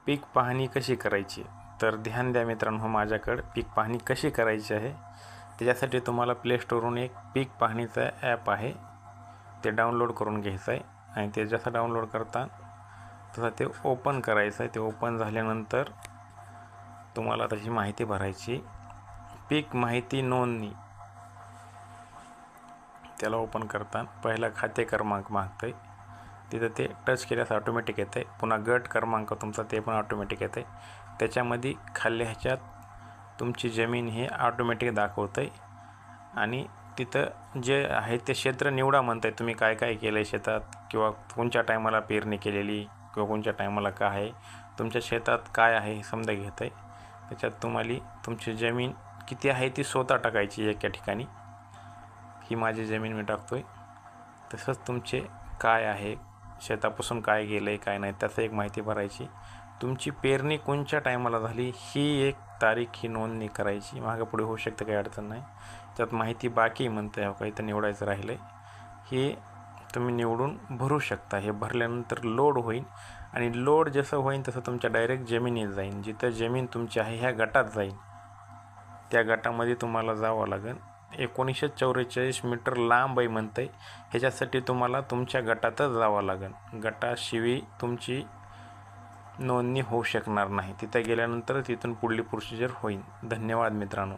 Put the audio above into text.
पीक पाहणी कशी करायची? तर ध्यान द्या मित्रांनो, माझ्याकडे पीक पाहणी कशी करायची आहे त्याच्यासाठी तुम्हाला प्ले स्टोरवरून एक पीक पाहणीचा ॲप आहे, ते डाउनलोड करून घ्यायचं आहे. आणि ते जसं डाउनलोड करता तसं ते ओपन करायचं आहे. ते ओपन झाल्यानंतर तुम्हाला तशी माहिती भरायची, पीक माहिती नोंदणी. त्याला ओपन करता पहिला खाते क्रमांक मागतं आहे, तिथं ते टच केल्यास ऑटोमॅटिक येतं आहे. पुन्हा गट क्रमांक तुमचा ते पण ऑटोमॅटिक येतं आहे. त्याच्यामध्ये खाली ह्याच्यात तुमची जमीन हे ऑटोमॅटिक दाखवतं आहे. आणि तिथं जे आहे ते क्षेत्र निवडा म्हणतं आहे, तुम्ही काय काय केलं आहे शेतात, किंवा कोणत्या टायमाला पेरणी केलेली, किंवा कोणत्या टायमाला काय आहे, तुमच्या शेतात काय आहे हे समजा घेतं आहे. त्याच्यात तुम्हाला तुमची जमीन किती आहे ती स्वतः टाकायची एका ठिकाणी. ही माझी जमीन मी टाकतो आहे. तसंच तुमचे काय आहे, शेतापासून काय गेलं आहे काय नाही त्याचं एक माहिती भरायची. तुमची पेरणी कोणत्या टायमाला झाली ही एक तारीख ही नोंदणी करायची. मागं पुढे होऊ शकतं, काही अडचण नाही. त्यात माहिती बाकी म्हणतं आहे, काही तर निवडायचं राहिलं आहे, हे तुम्ही निवडून भरू शकता. हे भरल्यानंतर लोड होईल, आणि लोड जसं होईल तसं तुमच्या डायरेक्ट जमिनीत जाईल. जिथं जमीन तुमची आहे ह्या गटात जाईल, त्या गटामध्ये तुम्हाला जावं लागेल. 1944 मीटर लांब आहे म्हणतं आहे, ह्याच्यासाठी तुम्हाला तुमच्या गटातच जावं लागेल. गटाशिवाय तुमची नोंदणी होऊ शकणार नाही. तिथं गेल्यानंतर तिथून पुढली प्रोसिजर होईल. धन्यवाद मित्रांनो.